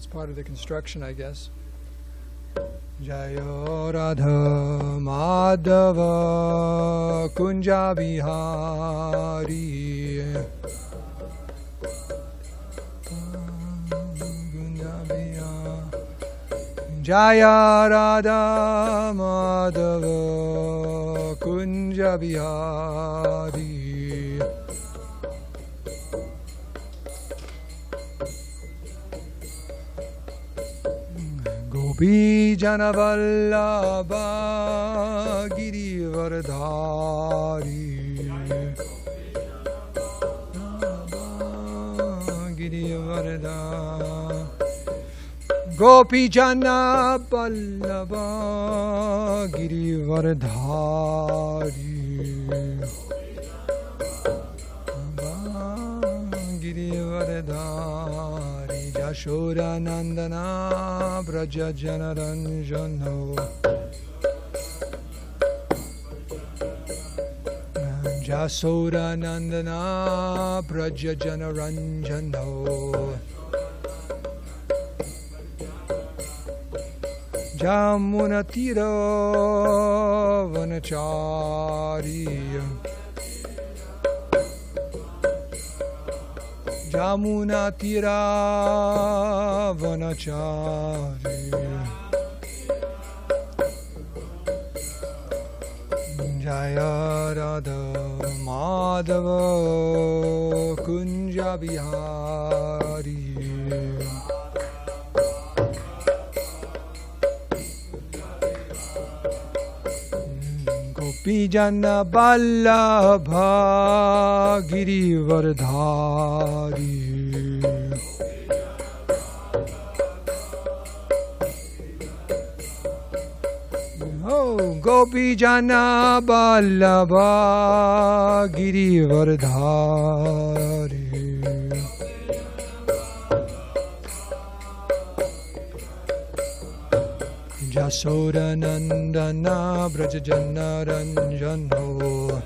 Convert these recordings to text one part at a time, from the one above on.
It's part of the construction, I guess. Jayo Radha Madhava Kunja Bihari Jaya Radha Madhava Kunja Bihari Gopi Jana Vallabha Girivardhari Girivardhari Gopi Jana Vallabha Girivardhari Girivardhari Yashoda Nandana Braja Janaranjano Jasoda Nandana Braja Janaranjano Jamunatira Vanachari Jamunatira Vanachari Jaya Radha Madhava Kunja Bihari Gopi Jana Vallabha Girivardhari Oh, Gopi Jana Vallabha Girivardhari Jasoda Nandana Braja Janaranjano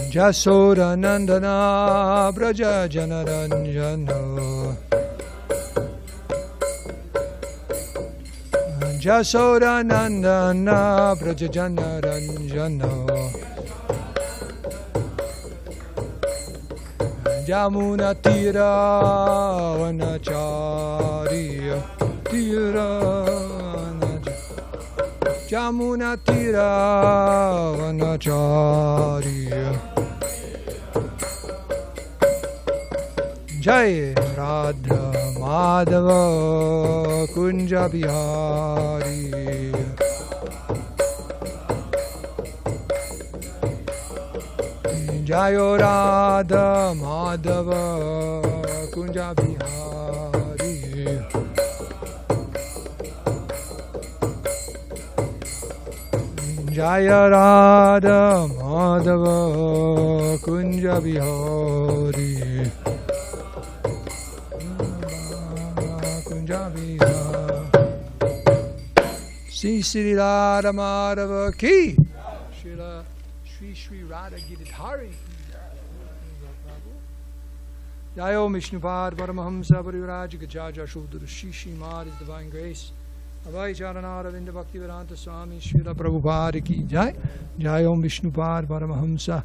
Jasoda Nandana Braja Janaranjano Jasoda Nandana Braja Janaranjano Jamuna Tira Vanachari Tira Jamuna Tira Vanachari Jai Radha Madhava Kunja Bihari Jayo Radha Madhava Kunja Bihari Jaya Radha Madhava Kunja Bihari Kunja Bihari Sri Radha Madhava Ki Shri Radha Giridhari Jayo Vishnupad Paramahamsa Parivraj Gajaja Shuddha Shishi Mad His Divine Grace Abhay Charanara Vinda Bhakti Vedanta Swami Srila Prabhupada Ki Jai Jayo Vishnupad Paramahamsa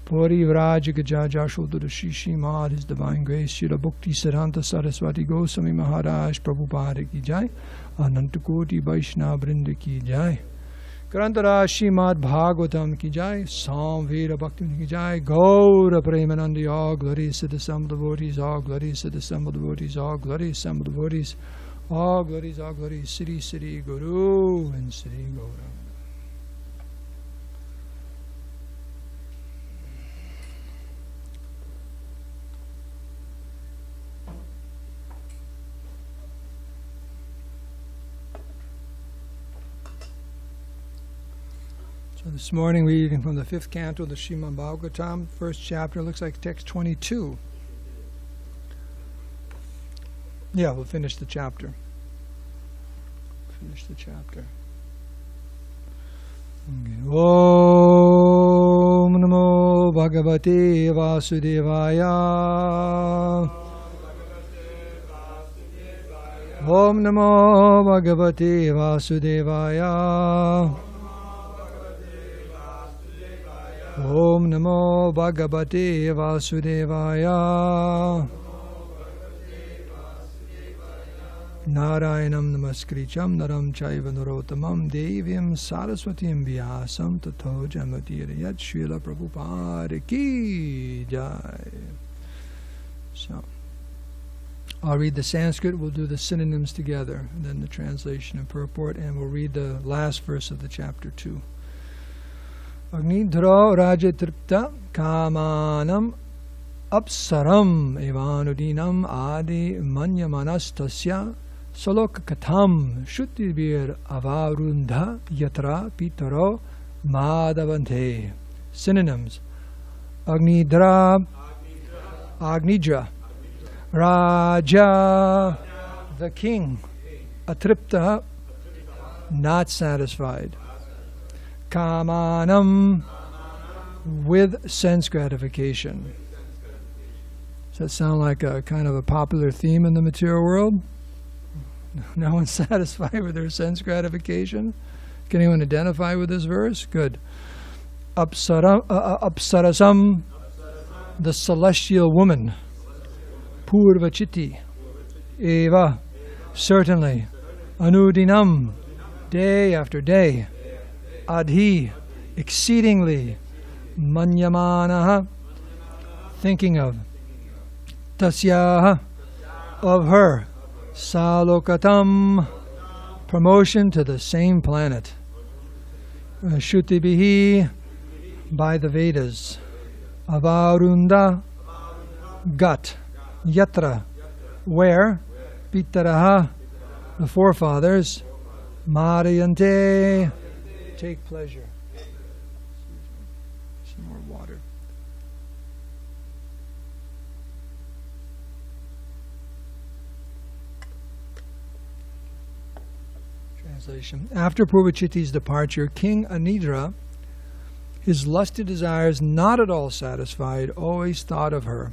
Parivraj Gajaja Shuddha Shishi Mad His Divine Grace Srila Bhakti Siddhanta Saraswati Goswami Maharaj Prabhupada Ki Jai Anantakoti Vaishnava Vrinda Ki Jai Grantara Srimad Bhagavatam Ki Jai, Samveda Bhakti Ki Jai, Gaura Premanandi, all glories to the assembled devotees, all glories to the assembled devotees, all glories, assembled devotees, all glories, Sri Sri Guru and Sri Gaura. This morning we're reading from the 5th canto of the Srimad Bhagavatam, first chapter, looks like text 22. Yeah, we'll finish the chapter. Om Namo Bhagavate Vasudevaya. Om Namo Bhagavate Vasudevaya. Om Namo Bhagavate Vasudevaya. Narayanam Namaskricham Naram Chaiva Narotamam Devyam Saraswatim Vyasam Tato Jamatirayat Srila Prabhupada Ki Jai. So, I'll read the Sanskrit, we'll do the synonyms together, and then the translation and purport, and we'll read the last verse of the chapter 2. Agnidhra Rajatripta Kamanam Apsaram Evanudinam Adi Manyamanastasya Saloka Katham Shuttibir Avarundha Yatra Pitaro Madhavante. Synonyms: Agnidra, Agnidra, Raja, the king, Atripta, not satisfied, Kamanam, with sense gratification. Does that sound like a kind of a popular theme in the material world? No one's satisfied with their sense gratification? Can anyone identify with this verse? Good. Apsarasam, the celestial woman. Purvachiti, Eva, certainly. Anudinam, day after day. Adhi, exceedingly. Manyamanaha, thinking of. Tasyaha, of her. Salokatam, promotion to the same planet. Shutibihi, by the Vedas. Avarunda, gut. Yatra, where. Pitaraha, the forefathers. Marayante, take pleasure. Some more water. Translation. After Purvachiti's departure, King Anidra, his lusty desires not at all satisfied, always thought of her.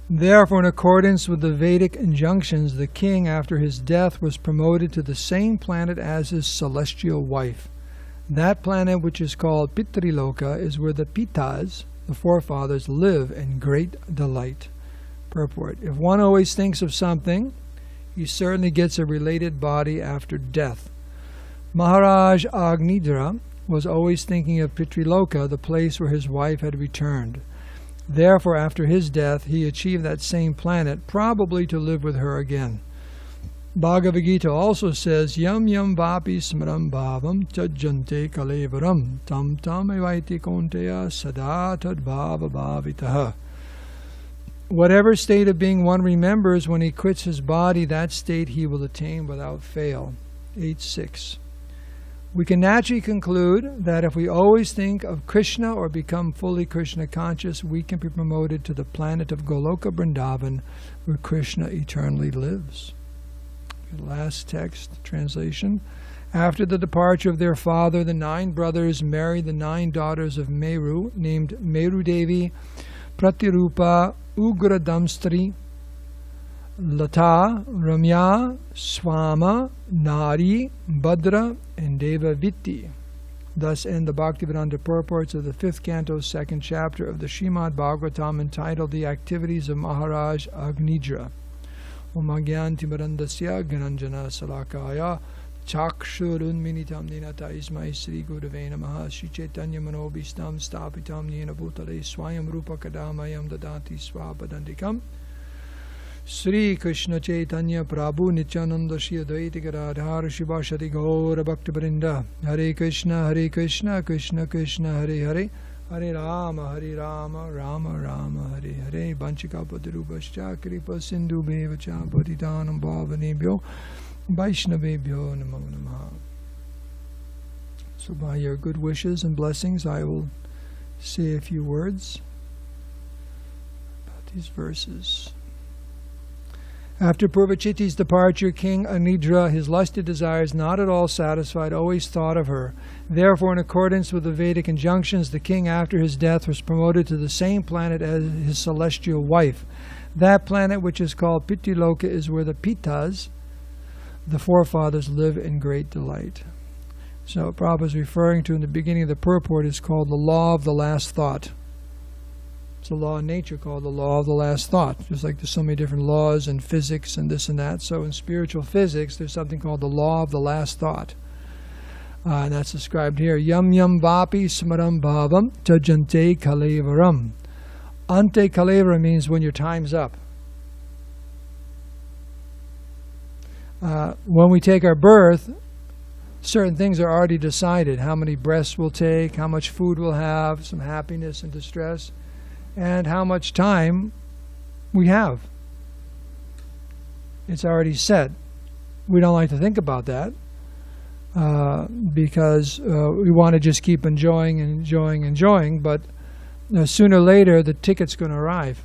Therefore, in accordance with the Vedic injunctions, the king, after his death, was promoted to the same planet as his celestial wife. That planet, which is called Pitriloka, is where the Pitas, the forefathers, live in great delight. Purport. If one always thinks of something, he certainly gets a related body after death. Maharaj Agnidra was always thinking of Pitriloka, the place where his wife had returned. Therefore, after his death, he achieved that same planet, probably to live with her again. Bhagavad Gita also says, Yam yam vapi smaram bhavam tajjante kalevaram tam tam evaiti konteya sada tad bhava bhavitaha. Whatever state of being one remembers when he quits his body, that state he will attain without fail. 8.6. We can naturally conclude that if we always think of Krishna or become fully Krishna conscious, we can be promoted to the planet of Goloka Vrindavan, where Krishna eternally lives. Last text, translation. After the departure of their father, the 9 brothers married the 9 daughters of Meru, named Meru Devi, Pratirupa, Ugradamstri, Lata, Ramya, Swama, Nari, Bhadra, and Devaviti. Thus end the Bhaktivedanta purports of the 5th canto, 2nd chapter of the Srimad Bhagavatam, entitled The Activities of Maharaj Agnidra. Om Agyantimarandasya Gananjana Salakaya Chakshurunminitam Ninata Ismai Sri Gurave Namaha Shri Chaitanya Manobhistam Stapitam Nina Bhutale Swayam Rupa Kadamayam Dadati Swapadandikam Sri Krishna Chaitanya Prabhu Nityananda Shri Advaita Gadadhar Shiva Shri Gaura Bhakti Vrinda. Hare Krishna Krishna Krishna Hare Hare Hare Rama Rama Rama Hare Hare. Banchikapatirubhascha Kripa Sindhu Bevacha Patitanam Bhavanebhyo Vaishnavebhyo Namo Namaha. So by your good wishes and blessings, I will say a few words about these verses. After Purvachiti's departure, King Anidra, his lusty desires not at all satisfied, always thought of her. Therefore, in accordance with the Vedic injunctions, the king after his death was promoted to the same planet as his celestial wife. That planet, which is called Pittiloka, is where the Pittas, the forefathers, live in great delight. So Prabhupada is referring to in the beginning of the purport is called the law of the last thought. It's a law in nature called the law of the last thought. Just like there's so many different laws in physics and this and that. So in spiritual physics, there's something called the law of the last thought. And that's described here. Yam yam vapi smaram bhavam tajante kalevaram. Ante kalevara means when your time's up. When we take our birth, certain things are already decided. How many breaths we'll take, how much food we'll have, some happiness and distress, and how much time we have. It's already set. We don't like to think about that because we want to just keep enjoying, but sooner or later the ticket's going to arrive.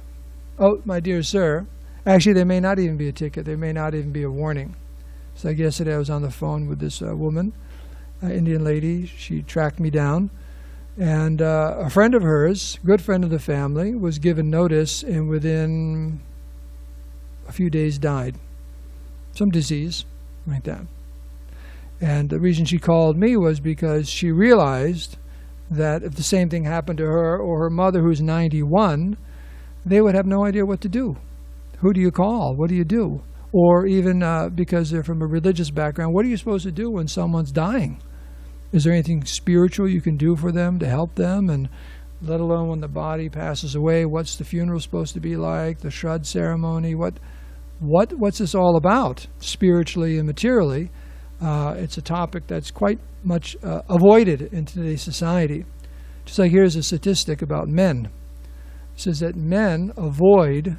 Oh, my dear sir, actually there may not even be a ticket, there may not even be a warning. So like yesterday I was on the phone with this woman, Indian lady. She tracked me down. And a friend of hers, good friend of the family, was given notice and within a few days died. Some disease like that. And the reason she called me was because she realized that if the same thing happened to her or her mother who's 91, they would have no idea what to do. Who do you call? What do you do? Or even because they're from a religious background, what are you supposed to do when someone's dying? Is there anything spiritual you can do for them to help them? And let alone when the body passes away, what's the funeral supposed to be like? The Shraddha ceremony? What's this all about, spiritually and materially? It's a topic that's quite much avoided in today's society. Just like here's a statistic about men. It says that men avoid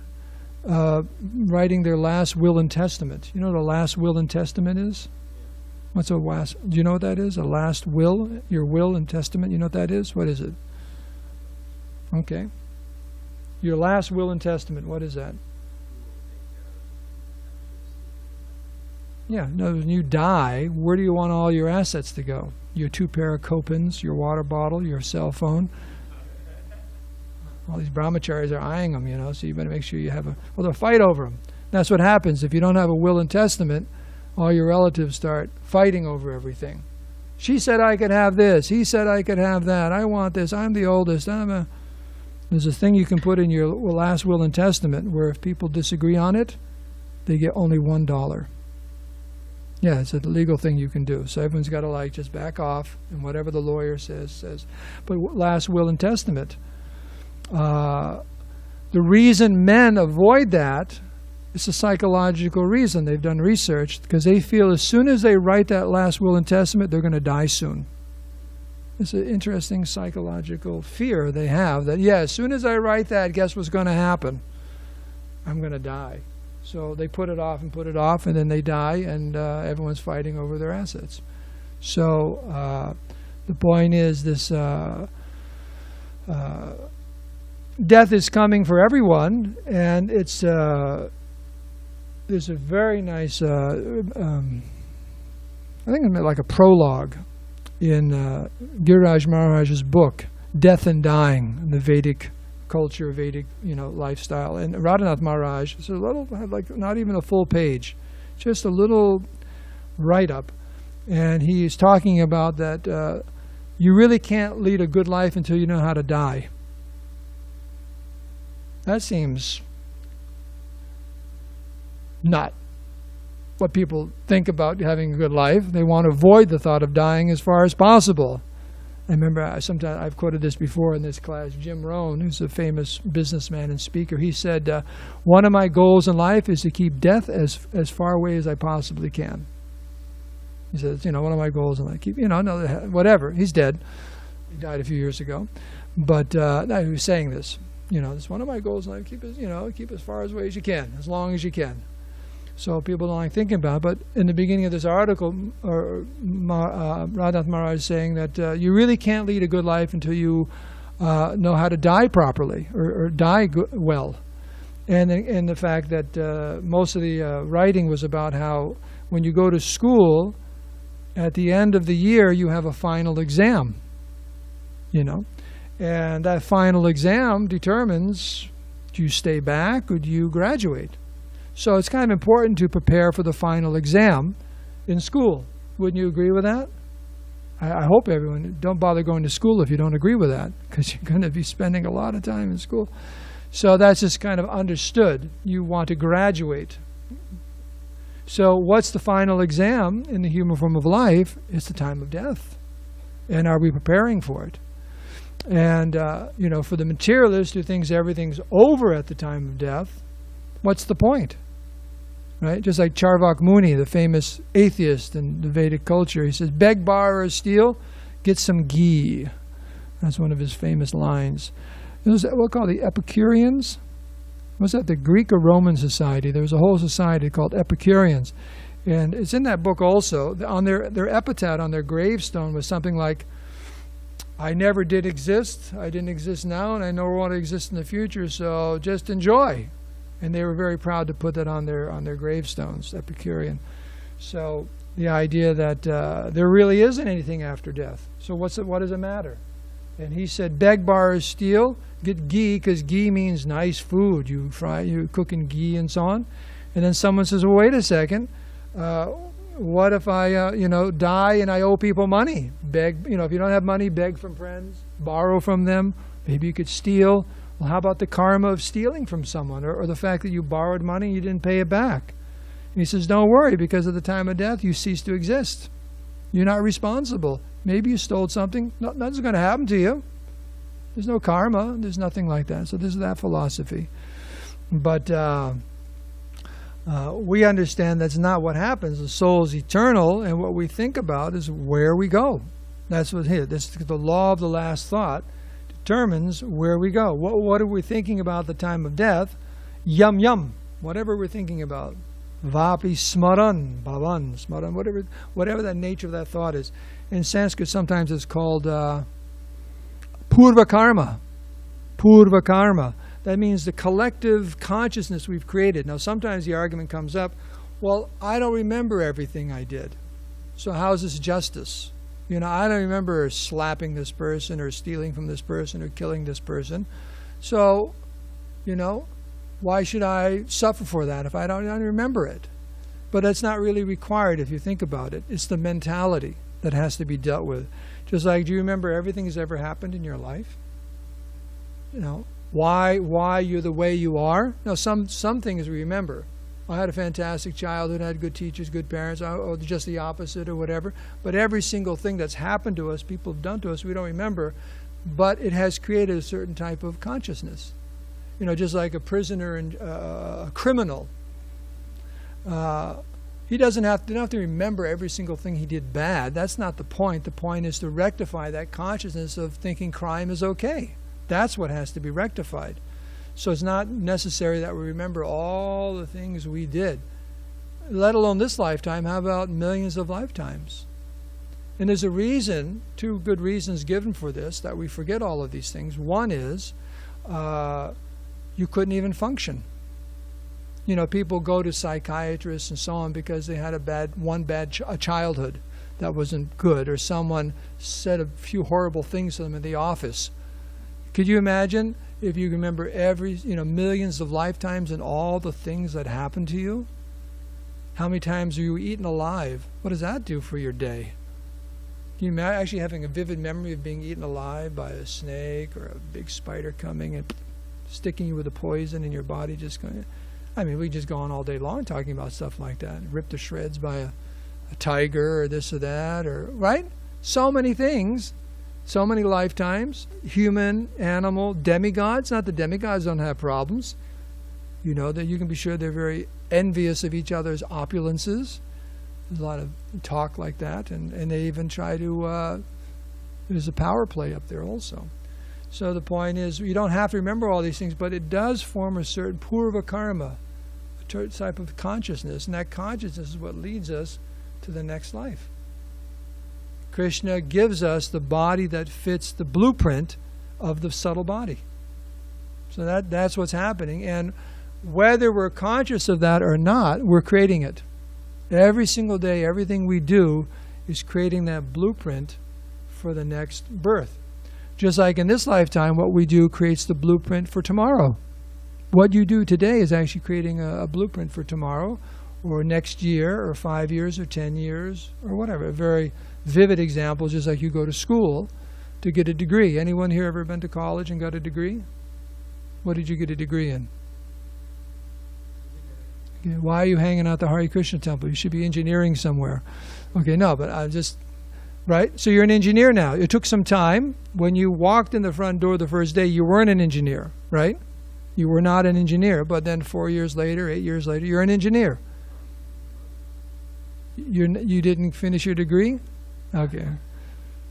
writing their last will and testament. You know what a last will and testament is? What's a last? Do you know what that is? A last will? Your will and testament? You know what that is? What is it? Okay. Your last will and testament, what is that? Yeah, no, when you die, where do you want all your assets to go? Your 2 pair of copins, your water bottle, your cell phone. All these brahmacharis are eyeing them, so you better make sure you have well, they'll fight over them. That's what happens. If you don't have a will and testament, all your relatives start fighting over everything. She said I could have this. He said I could have that. I want this. I'm the oldest. There's a thing you can put in your last will and testament where if people disagree on it, they get only $1. Yeah, it's a legal thing you can do. So everyone's got to just back off, and whatever the lawyer says. But last will and testament. The reason men avoid that, it's a psychological reason. They've done research because they feel as soon as they write that last will and testament, they're going to die soon. It's an interesting psychological fear they have that, as soon as I write that, guess what's going to happen? I'm going to die. So they put it off, and then they die, and everyone's fighting over their assets. So the point is this death is coming for everyone, and it's there's a very nice, I think it's like a prologue in Giriraj Maharaj's book, Death and Dying, in the Vedic culture, Vedic, lifestyle. And Radhanath Maharaj, it's a little, like not even a full page, just a little write-up. And he's talking about that you really can't lead a good life until you know how to die. That seems not what people think about having a good life. They want to avoid the thought of dying as far as possible. I remember sometimes I've quoted this before in this class. Jim Rohn, who's a famous businessman and speaker, he said, one of my goals in life is to keep death as far away as I possibly can. He says, one of my goals in life, whatever. He's dead. He died a few years ago. But he was saying this. It's one of my goals in life. Keep as far away as you can, as long as you can. So people don't like thinking about it. But in the beginning of this article, Radhanath Maharaj is saying that you really can't lead a good life until you know how to die properly or die well. And the fact that most of the writing was about how when you go to school, at the end of the year, you have a final exam, and that final exam determines, do you stay back or do you graduate? So it's kind of important to prepare for the final exam in school. Wouldn't you agree with that? I hope everyone, don't bother going to school if you don't agree with that, because you're going to be spending a lot of time in school. So that's just kind of understood. You want to graduate. So what's the final exam in the human form of life? It's the time of death. And are we preparing for it? And, for the materialist who thinks everything's over at the time of death, what's the point? Right? Just like Charvak Muni, the famous atheist in the Vedic culture, he says, beg, borrow, or steal, get some ghee. That's one of his famous lines. It was what we call the Epicureans. Was that the Greek or Roman society? There was a whole society called Epicureans. And it's in that book also. On their epitaph, on their gravestone, was something like, I never did exist, I didn't exist now, and I never want to exist in the future, so just enjoy. And they were very proud to put that on their gravestones, Epicurean. So the idea that there really isn't anything after death. So what does it matter? And he said, beg, borrow, steal, get ghee, because ghee means nice food. You cook in ghee and so on. And then someone says, well, wait a second. What if I, die and I owe people money? Beg, if you don't have money, beg from friends, borrow from them. Maybe you could steal. Well, how about the karma of stealing from someone, or the fact that you borrowed money and you didn't pay it back? And he says, don't worry, because at the time of death, you cease to exist. You're not responsible. Maybe you stole something. Nothing's going to happen to you. There's no karma. There's nothing like that. So this is that philosophy. But we understand that's not what happens. The soul is eternal, and what we think about is where we go. That's what here. This is the law of the last thought. Determines where we go. What are we thinking about at the time of death? Yum yum. Whatever we're thinking about. Vapi smaran, bhavan, smaran, whatever that nature of that thought is. In Sanskrit sometimes it's called purva karma. Purva karma. That means the collective consciousness we've created. Now sometimes the argument comes up, well, I don't remember everything I did. So how is this justice? I don't remember slapping this person or stealing from this person or killing this person. So, why should I suffer for that if I don't remember it? But that's not really required if you think about it. It's the mentality that has to be dealt with. Just like, do you remember everything that's ever happened in your life? Why you're the way you are? No, some things we remember. I had a fantastic childhood, I had good teachers, good parents, or just the opposite or whatever. But every single thing that's happened to us, people have done to us, we don't remember. But it has created a certain type of consciousness. Just like a prisoner and a criminal. He doesn't have to remember every single thing he did bad. That's not the point. The point is to rectify that consciousness of thinking crime is okay. That's what has to be rectified. So it's not necessary that we remember all the things we did, let alone this lifetime. How about millions of lifetimes? And there's a reason, two good reasons given for this, that we forget all of these things. One is you couldn't even function. People go to psychiatrists and so on because they had a bad childhood that wasn't good, or someone said a few horrible things to them in the office. Could you imagine if you remember millions of lifetimes and all the things that happened to you? How many times are you eaten alive? What does that do for your day? Can you imagine actually having a vivid memory of being eaten alive by a snake or a big spider coming and sticking you with a poison in your body? We just go on all day long talking about stuff like that. Ripped to shreds by a tiger or this or that, right? So many things. So many lifetimes, human, animal, demigods. Not that demigods don't have problems. That you can be sure they're very envious of each other's opulences. There's a lot of talk like that, and they even try to, there's a power play up there also. So the point is, you don't have to remember all these things, but it does form a certain purva karma, a type of consciousness, and that consciousness is what leads us to the next life. Krishna gives us the body that fits the blueprint of the subtle body. So that's what's happening. And whether we're conscious of that or not, we're creating it. Every single day, everything we do is creating that blueprint for the next birth. Just like in this lifetime, what we do creates the blueprint for tomorrow. What you do today is actually creating a blueprint for tomorrow, or next year, or 5 years, or 10 years, or whatever. A very vivid example, just like you go to school to get a degree. Anyone here ever been to college and got a degree? What did you get a degree in? Okay, why are you hanging out the Hare Krishna temple? You should be engineering somewhere. Okay, no, but I just, right? So you're an engineer now. It took some time. When you walked in the front door the first day, you weren't an engineer, right? You were not an engineer, but then 4 years later, 8 years later, you're an engineer. You didn't finish your degree? Okay.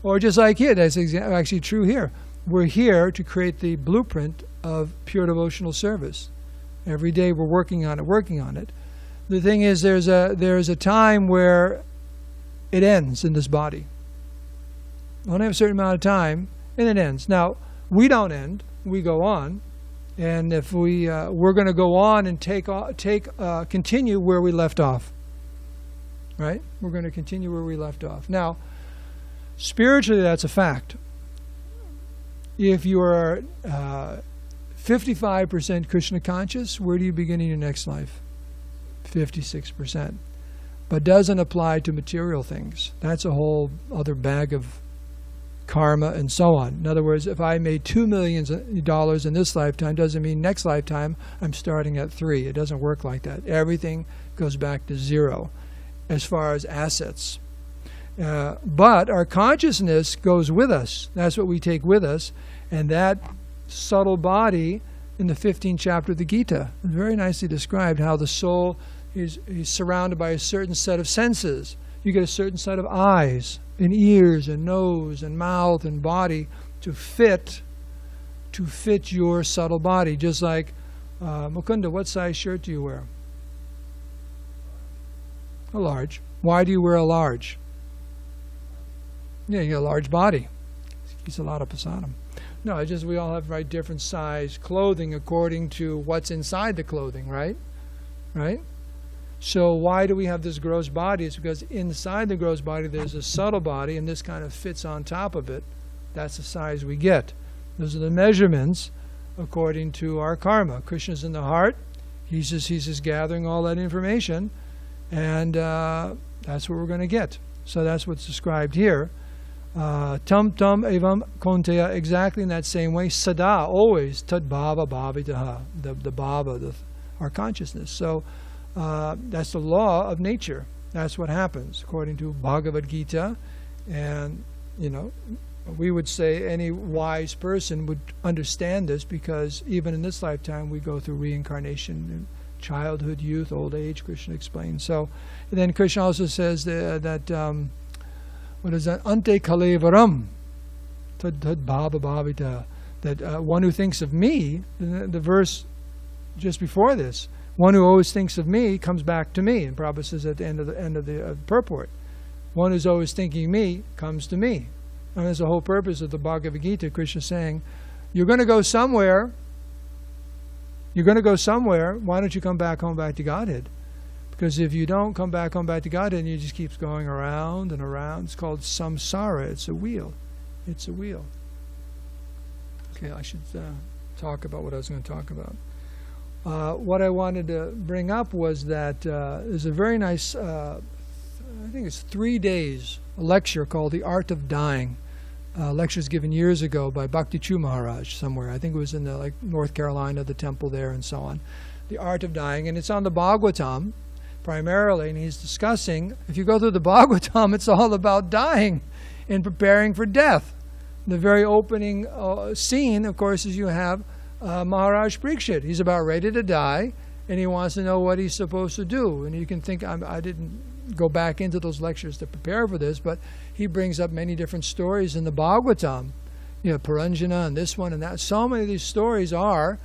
Or just like here, that's actually true here. We're here to create the blueprint of pure devotional service. Every day we're working on it. The thing is, there's a time where it ends in this body. We only have a certain amount of time, and it ends. Now, we don't end. We go on. And if we're going to go on and continue where we left off. Right? We're going to continue where we left off. Now, spiritually, that's a fact. If you are 55% Krishna conscious, where do you begin in your next life? 56%. But doesn't apply to material things. That's a whole other bag of karma and so on. In other words, if I made $2 million in this lifetime, doesn't mean next lifetime I'm starting at 3. It doesn't work like that. Everything goes back to 0 as far as assets. But our consciousness goes with us. That's what we take with us. And that subtle body in the 15th chapter of the Gita is very nicely described how the soul is surrounded by a certain set of senses. You get a certain set of eyes and ears and nose and mouth and body to fit your subtle body. Just like, Mukunda, what size shirt do you wear? A large. Why do you wear a large? Yeah, you got a large body. It's a lot of prasadam. No, it's just we all have different size clothing according to what's inside the clothing, right? Right? So why do we have this gross body? It's because inside the gross body there's a subtle body, and this kind of fits on top of it. That's the size we get. Those are the measurements according to our karma. Krishna's in the heart. He's just gathering all that information, and that's what we're going to get. So that's what's described here. Tam tam evam konteya, exactly in that same way. Sada, always. Tad bhava bhavitaha, the bhava, our consciousness. So that's the law of nature. That's what happens according to Bhagavad Gita. And, we would say any wise person would understand this, because even in this lifetime we go through reincarnation, childhood, youth, old age, Krishna explains. So then Krishna also says that what is that? Ante kalevaram, tad bhava bhavita. That one who thinks of me, the verse just before this, one who always thinks of me comes back to me. And Prabhupada says at the end of the purport, one who's always thinking of me comes to me. And that's the whole purpose of the Bhagavad Gita. Krishna saying, you're going to go somewhere. You're going to go somewhere. Why don't you come back home back to Godhead? Because if you don't come back home back to Godhead, and you just keeps going around and around, it's called samsara. It's a wheel. It's a wheel. Okay, I should talk about what I was going to talk about. What I wanted to bring up was that there's a very nice, I think it's 3 days, a lecture called The Art of Dying. Lectures given years ago by Bhakti Maharaj somewhere. I think it was in North Carolina, the temple there and so on. The Art of Dying, and it's on the Bhagavatam primarily, and he's discussing, if you go through the Bhagavatam, it's all about dying and preparing for death. The very opening scene, of course, is you have Maharaja Parikshit. He's about ready to die, and he wants to know what he's supposed to do. And you can think, I didn't go back into those lectures to prepare for this, but he brings up many different stories in the Bhagavatam. Paranjana and this one and that. So many of these stories are,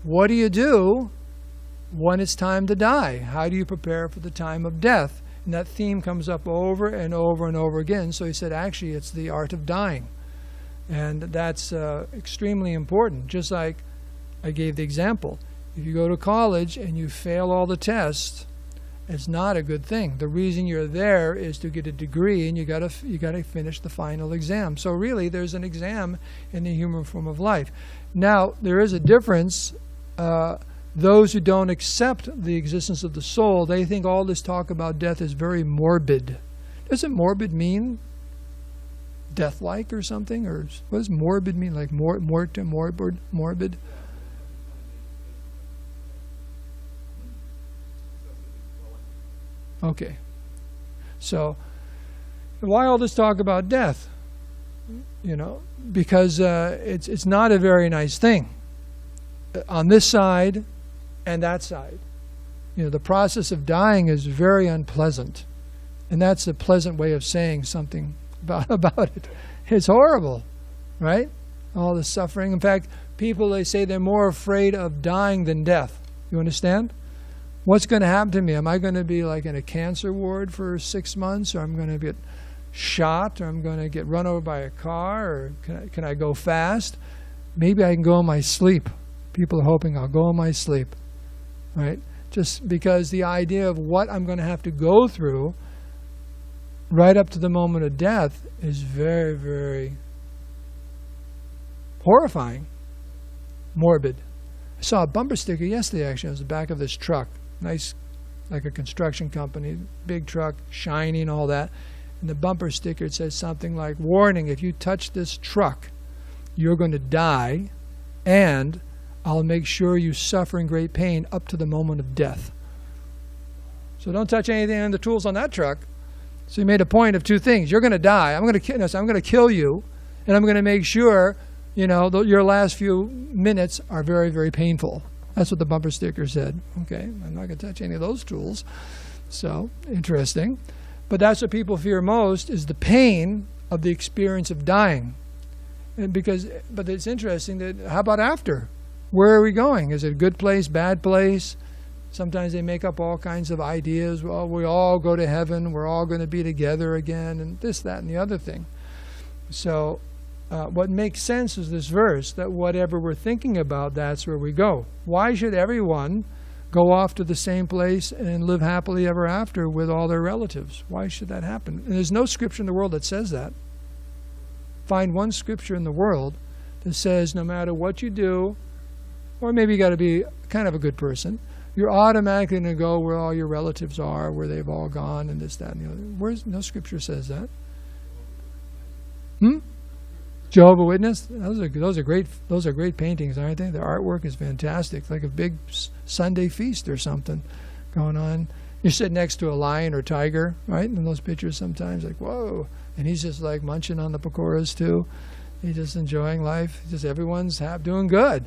what do you do when it's time to die? How do you prepare for the time of death? And that theme comes up over and over and over again. So he said, actually, it's the art of dying. And that's extremely important. Just like I gave the example. If you go to college and you fail all the tests, it's not a good thing. The reason you're there is to get a degree, and you gotta finish the final exam. So really, there's an exam in the human form of life. Now, there is a difference. Those who don't accept the existence of the soul, they think all this talk about death is very morbid. Doesn't morbid mean death-like or something? Or what does morbid mean? Like morbid? Okay. So, why all this talk about death? You know, because it's not a very nice thing. On this side and that side. You know, the process of dying is very unpleasant. And that's a pleasant way of saying something about it. It's horrible, right? All the suffering. In fact, people, they say they're more afraid of dying than death. You understand? What's going to happen to me? Am I going to be like in a cancer ward for 6 months, or I'm going to get shot, or I'm going to get run over by a car, or can I go fast? Maybe I can go in my sleep. People are hoping I'll go in my sleep, right? Just because the idea of what I'm going to have to go through right up to the moment of death is very, very horrifying, morbid. I saw a bumper sticker yesterday, actually. It was the back of this truck. Nice, like a construction company, big truck, shiny and all that. And the bumper sticker, it says something like, "Warning, if you touch this truck, you're going to die, and I'll make sure you suffer in great pain up to the moment of death." So don't touch anything on the tools on that truck. So he made a point of two things. You're going to die. I'm going to kill you, and I'm going to make sure, you know, your last few minutes are very, very painful. That's what the bumper sticker said. Okay, I'm not going to touch any of those tools. So, interesting. But that's what people fear most, is the pain of the experience of dying. But it's interesting that, how about after? Where are we going? Is it a good place, bad place? Sometimes they make up all kinds of ideas. Well, we all go to heaven. We're all going to be together again, and this, that, and the other thing. So what makes sense is this verse, that whatever we're thinking about, that's where we go. Why should everyone go off to the same place and live happily ever after with all their relatives? Why should that happen? And there's no scripture in the world that says that. Find one scripture in the world that says no matter what you do, or maybe you got to be kind of a good person, you're automatically going to go where all your relatives are, where they've all gone, and this, that, and the other. No scripture says that. Jehovah's Witness? Those are great paintings, aren't they? The artwork is fantastic. It's like a big Sunday feast or something going on. You sit next to a lion or tiger, right? In those pictures sometimes, like, whoa. And he's just like munching on the pakoras too. He's just enjoying life. Everyone's doing good.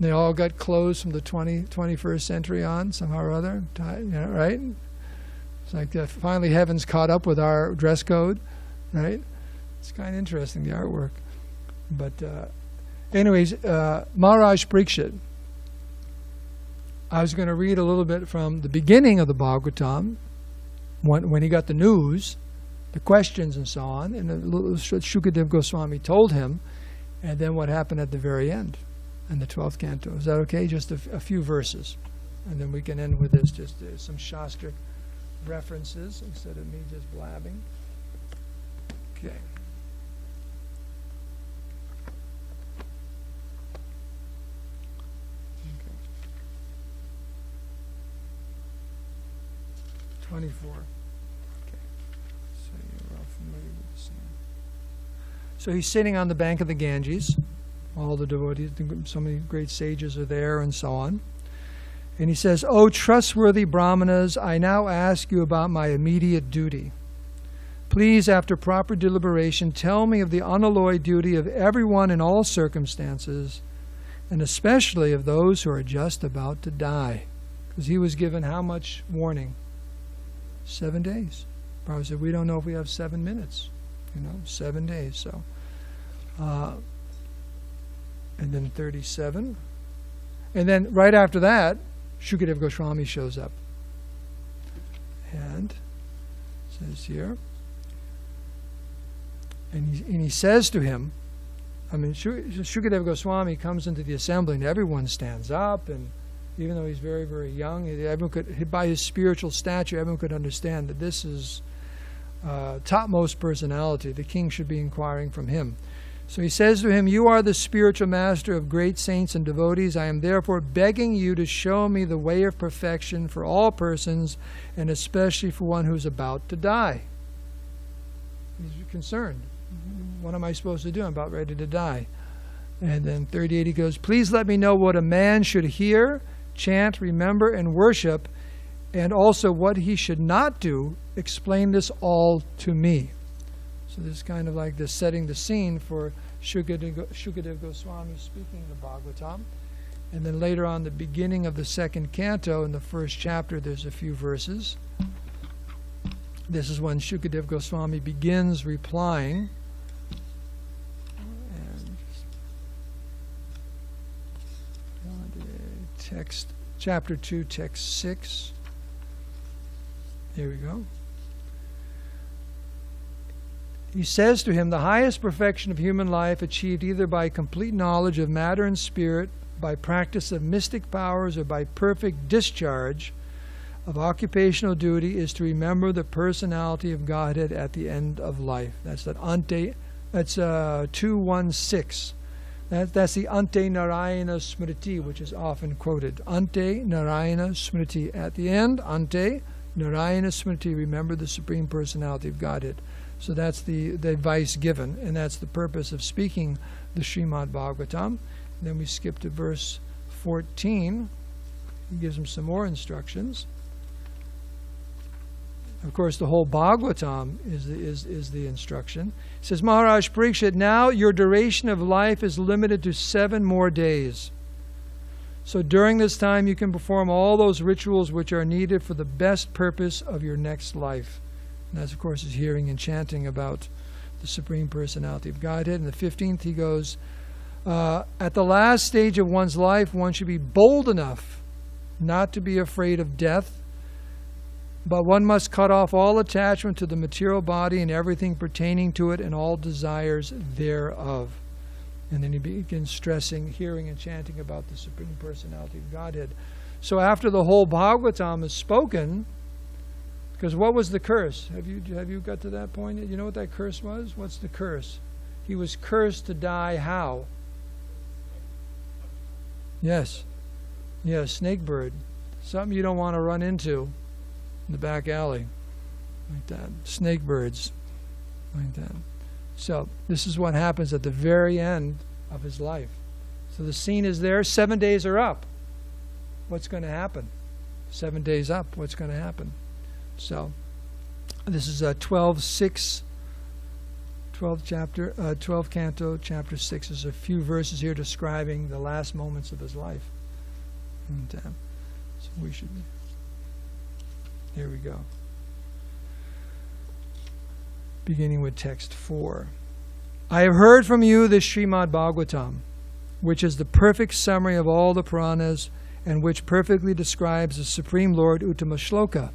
They all got clothes from the 21st century on, somehow or other, right? It's like finally heaven's caught up with our dress code, right? It's kind of interesting, the artwork. But anyways, Maharaja Parikshit. I was going to read a little bit from the beginning of the Bhagavatam, when he got the news, the questions and so on, and Shukadeva Goswami told him, and then what happened at the very end. In the 12th canto. Is that okay? Just a few verses. And then we can end with this, just some Shastric references instead of me just blabbing. Okay. Okay. 24. Okay. So you're all familiar with the same. So he's sitting on the bank of the Ganges. All the devotees, so many great sages are there and so on. And he says, "O trustworthy Brahmanas, I now ask you about my immediate duty. Please, after proper deliberation, tell me of the unalloyed duty of everyone in all circumstances, and especially of those who are just about to die." Because he was given how much warning? 7 days. Prabhupada said, we don't know if we have 7 minutes. 7 days. So, and then 37. And then right after that, Shukadeva Goswami shows up. And says here, and he says to him, Shukadeva Goswami comes into the assembly and everyone stands up and even though he's very, very young. Everyone could, by his spiritual stature, everyone could understand that this is topmost personality. The king should be inquiring from him. So he says to him, "You are the spiritual master of great saints and devotees. I am therefore begging you to show me the way of perfection for all persons, and especially for one who's about to die." He's concerned. What am I supposed to do? I'm about ready to die. And then 38 he goes, "Please let me know what a man should hear, chant, remember, and worship, and also what he should not do. Explain this all to me." So this is kind of like setting the scene for Shukadev Goswami speaking the Bhagavatam. And then later on, the beginning of the second canto, in the first chapter, there's a few verses. This is when Shukadev Goswami begins replying. And text, chapter 2, text 6. Here we go. He says to him, "The highest perfection of human life, achieved either by complete knowledge of matter and spirit, by practice of mystic powers, or by perfect discharge of occupational duty, is to remember the personality of Godhead at the end of life." That's that Ante. That's 216. That's the Ante Narayana Smriti, which is often quoted. Ante Narayana Smriti. At the end, Ante Narayana Smriti. Remember the Supreme Personality of Godhead. So that's the advice given, and that's the purpose of speaking the Srimad Bhagavatam. And then we skip to verse 14. He gives him some more instructions. Of course, the whole Bhagavatam is the instruction. It says, "Maharaja Parikshit, now your duration of life is limited to 7 more days. So during this time you can perform all those rituals which are needed for the best purpose of your next life." And that's, of course, his hearing and chanting about the Supreme Personality of Godhead. In the 15th, he goes, "At the last stage of one's life, one should be bold enough not to be afraid of death, but one must cut off all attachment to the material body and everything pertaining to it and all desires thereof." And then he begins stressing, hearing and chanting about the Supreme Personality of Godhead. So after the whole Bhagavatam is spoken, because what was the curse? Have you got to that point? You know what that curse was? What's the curse? He was cursed to die how? Yes. Yeah, snake bird. Something you don't want to run into in the back alley. Like that. Snake birds. Like that. So this is what happens at the very end of his life. So the scene is there. 7 days are up. What's going to happen? 7 days up. What's going to happen? So this is 12:6, 12th canto, chapter 6. There's a few verses here describing the last moments of his life. And so we should. Here we go. Beginning with text 4. "I have heard from you the Srimad Bhagavatam, which is the perfect summary of all the Puranas and which perfectly describes the Supreme Lord Uttama Shloka.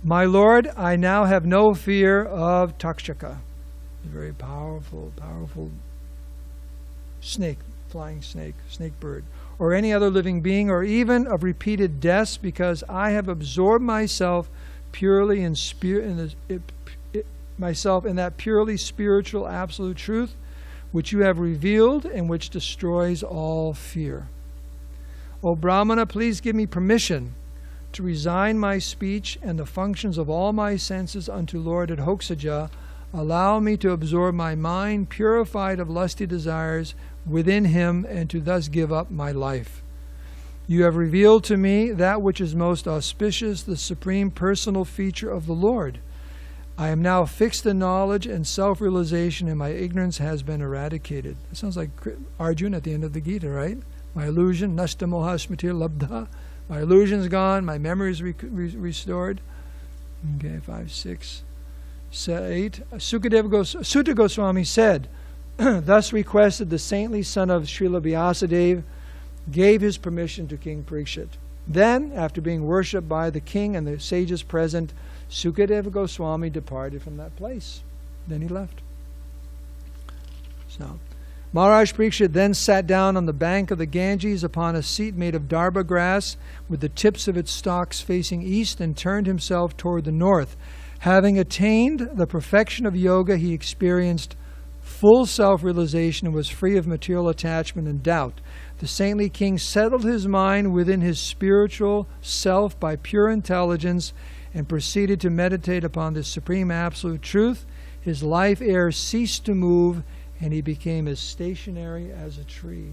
My Lord, I now have no fear of Takshaka," a very powerful snake, flying snake, snake bird, "or any other living being, or even of repeated deaths, because I have absorbed myself purely in myself in that purely spiritual absolute truth which you have revealed and which destroys all fear. O Brahmana, please give me permission to resign my speech and the functions of all my senses unto Lord Adhokshaja. Allow me to absorb my mind, purified of lusty desires, within him, and to thus give up my life. You have revealed to me that which is most auspicious, the supreme personal feature of the Lord. I am now fixed in knowledge and self-realization, and my ignorance has been eradicated." That sounds like Arjuna at the end of the Gita, right? My illusion, nashta moha smritir labdha. My illusion's gone, my memory is restored. Okay, 5, 6, 8. Sutta Goswami said, thus requested the saintly son of Srila Vyasadeva, gave his permission to King Parikshit. Then, after being worshipped by the king and the sages present, Sukadeva Goswami departed from that place. Then he left. So, Maharaj Parikshit then sat down on the bank of the Ganges upon a seat made of darba grass with the tips of its stalks facing east and turned himself toward the north. Having attained the perfection of yoga, he experienced full self-realization and was free of material attachment and doubt. The saintly king settled his mind within his spiritual self by pure intelligence and proceeded to meditate upon this supreme absolute truth. His life air ceased to move, and he became as stationary as a tree.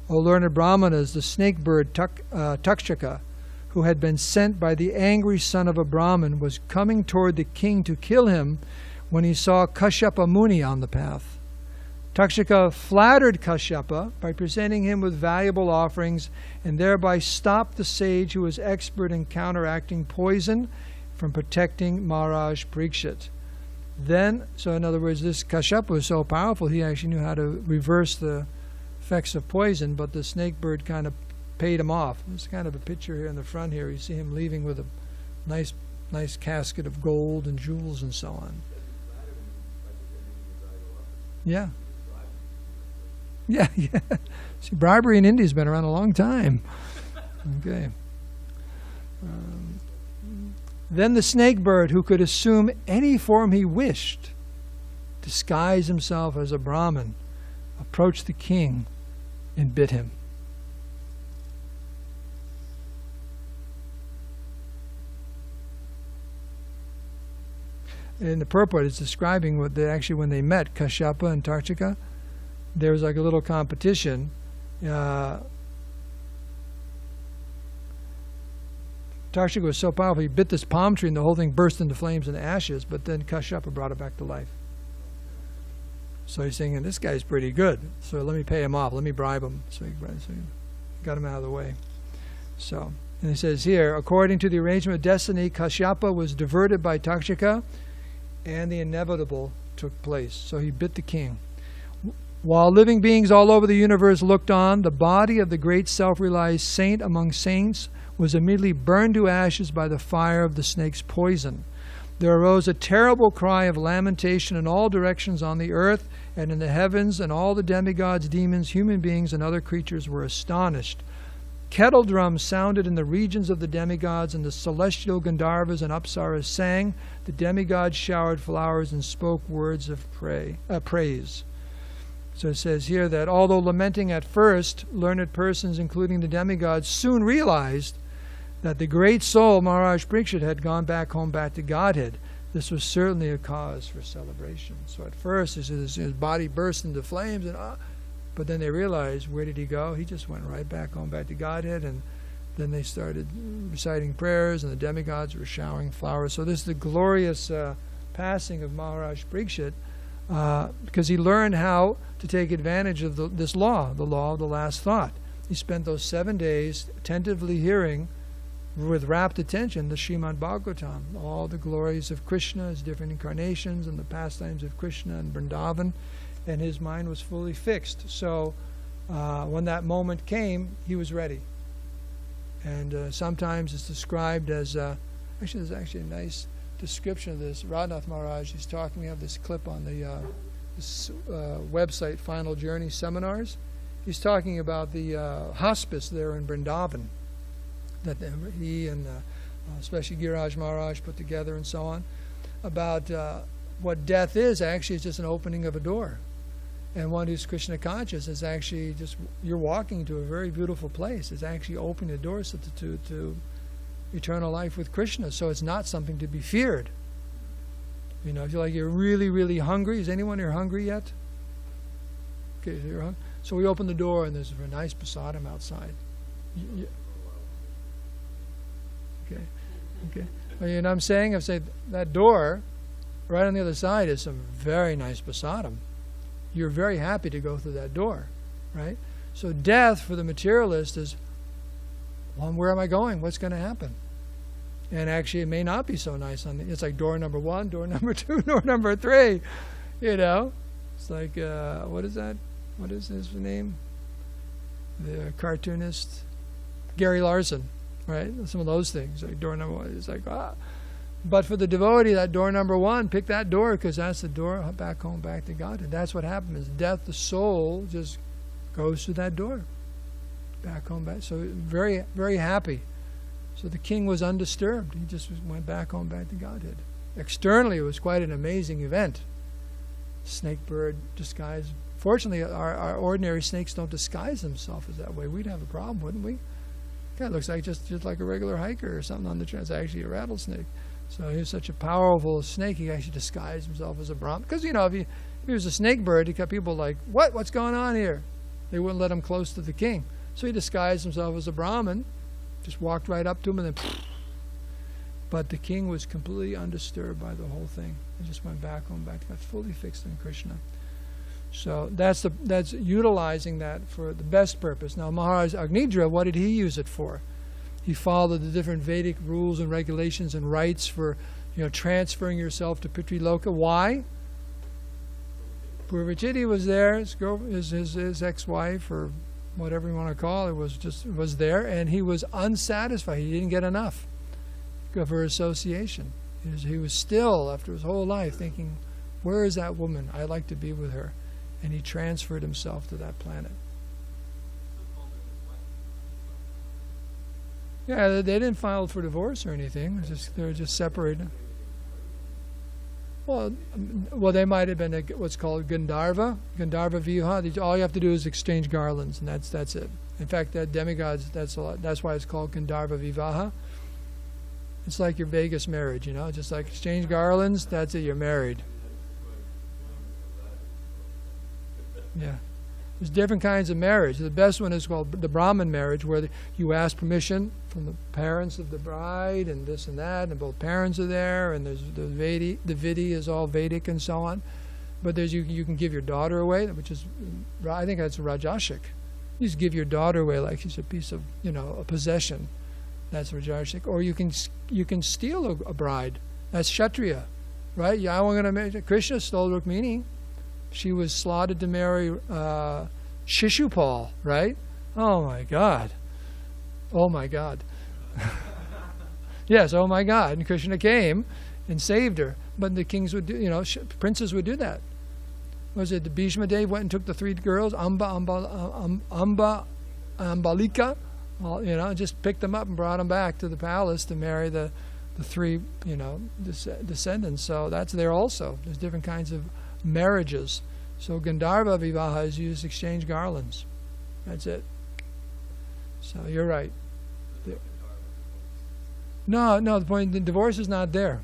O learned Brahmanas, the snake bird Takshaka, who had been sent by the angry son of a Brahmin, was coming toward the king to kill him when he saw Kashyapa Muni on the path. Takshaka flattered Kashyapa by presenting him with valuable offerings and thereby stopped the sage who was expert in counteracting poison from protecting Maharaj Parikshit. Then, so in other words, this Kashyapa was so powerful, he actually knew how to reverse the effects of poison, but the snake bird kind of paid him off. There's kind of a picture here in the front here. You see him leaving with a nice casket of gold and jewels and so on. Yeah. Yeah. See, bribery in India has been around a long time. Okay. Then the snake bird, who could assume any form he wished, disguise himself as a Brahmin, approached the king and bit him. In the purport, it's describing what they actually, when they met, Kashyapa and Takshaka, there was like a little competition. Takshaka was so powerful, he bit this palm tree and the whole thing burst into flames and ashes, but then Kashyapa brought it back to life. So he's thinking, this guy's pretty good, so let me pay him off, let me bribe him. So he got him out of the way. So, and he says here, according to the arrangement of destiny, Kashyapa was diverted by Takshaka, and the inevitable took place. So he bit the king. While living beings all over the universe looked on, the body of the great self-realized saint among saints was immediately burned to ashes by the fire of the snake's poison. There arose a terrible cry of lamentation in all directions on the earth and in the heavens, and all the demigods, demons, human beings, and other creatures were astonished. Kettle drums sounded in the regions of the demigods, and the celestial Gandharvas and Apsaras sang. The demigods showered flowers and spoke words of praise. So it says here that although lamenting at first, learned persons, including the demigods, soon realized that the great soul, Maharaj Parikshit, had gone back home, back to Godhead. This was certainly a cause for celebration. So at first, his body burst into flames, but then they realized, where did he go? He just went right back home, back to Godhead, and then they started reciting prayers, and the demigods were showering flowers. So this is the glorious passing of Maharaj Parikshit, because he learned how to take advantage of this law, the law of the last thought. He spent those 7 days attentively hearing, with rapt attention, the Srimad Bhagavatam, all the glories of Krishna, his different incarnations, and the pastimes of Krishna and Vrindavan, and his mind was fully fixed. So when that moment came, he was ready. And sometimes it's described as, actually there's actually a nice description of this. Radhanath Maharaj, he's talking, we have this clip on the website, Final Journey Seminars. He's talking about the hospice there in Vrindavan that he and especially Giraj Maharaj put together and so on, about what death is. Actually, it's just an opening of a door. And one who's Krishna conscious is actually just, you're walking to a very beautiful place. It's actually opening the doors to eternal life with Krishna. So it's not something to be feared. You know, if you're really, really hungry. Is anyone here hungry yet? Okay, so you're hungry. So we open the door and there's a very nice prasadam outside. Okay. Well, you know what I'm saying? I've said that door, right on the other side, is some very nice prasadam. You're very happy to go through that door, right? So death for the materialist is, well, where am I going? What's going to happen? And actually, it may not be so nice. It's like door number 1, door number 2, door number 3. You know, it's like what is that? What is his name? The cartoonist Gary Larson, right? Some of those things. Like door number 1 is like But for the devotee, that door number one, pick that door, because that's the door back home, back to God. And that's what happens. Death, the soul just goes through that door. Back home, back. So very, very happy. So the king was undisturbed. He just went back home, back to Godhead. Externally, it was quite an amazing event. Snake bird disguised. Fortunately, our ordinary snakes don't disguise themselves as that way. We'd have a problem, wouldn't we? Guy looks like just like a regular hiker or something on the trail. It's actually a rattlesnake. So he was such a powerful snake, he actually disguised himself as a Brahmin. Because, if he was a snake bird, he got people like, what's going on here? They wouldn't let him close to the king. So he disguised himself as a Brahmin, just walked right up to him, and then... But the king was completely undisturbed by the whole thing. He just went back home, back to God, fully fixed in Krishna. So that's utilizing that for the best purpose. Now, Maharaj Agnidra, what did he use it for? He followed the different Vedic rules and regulations and rites for, transferring yourself to Pitri-loka. Why? Purvachiti was there, his ex-wife, or whatever you want to call it, was there, and he was unsatisfied. He didn't get enough of her association. He was still, after his whole life, thinking, where is that woman? I'd like to be with her. And he transferred himself to that planet. Yeah, they didn't file for divorce or anything. They were just separated. Well, they might have been what's called Gandharva Vivaha. All you have to do is exchange garlands, and that's it. In fact, that demigods, that's why it's called Gandharva Vivaha. It's like your Vegas marriage, just like exchange garlands, that's it, you're married. Yeah. There's different kinds of marriage. The best one is called the Brahmin marriage, where you ask permission from the parents of the bride and this and that, and both parents are there, and there's the Vidi is all Vedic and so on. But you can give your daughter away, which is, I think that's Rajashik. You just give your daughter away like she's a piece of, a possession. That's Rajashik. Or you can steal a bride. That's Kshatriya, right? Yeah, I'm going to marry. Krishna stole Rukmini. She was slotted to marry Shishupal, right? Oh my God. Oh my God. Yes, oh my God. And Krishna came and saved her. But the kings would do, princes would do that. Was it the Bhishma Dev went and took the three girls, Ambalika, just picked them up and brought them back to the palace to marry the three, descendants. So that's there also. There's different kinds of marriages. So Gandharva Vivaha is used to exchange garlands. That's it. So you're right. No, the point, the divorce is not there.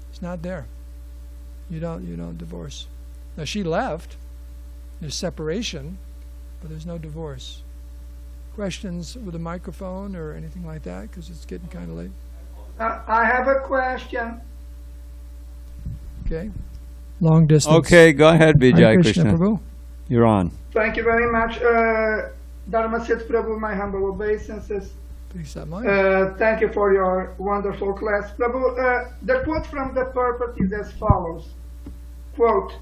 It's not there. You don't divorce. Now she left. There's separation, but there's no divorce. Questions with a microphone or anything like that? Because it's getting kind of late. I have a question. Okay. Long distance. Okay, go ahead, Vijay Krishna. Prabhu. You're on. Thank you very much. Dharmasetu Prabhu, my humble obeisances. Peace out, mind. Thank you for your wonderful class. Prabhu, the quote from the purport is as follows. Quote,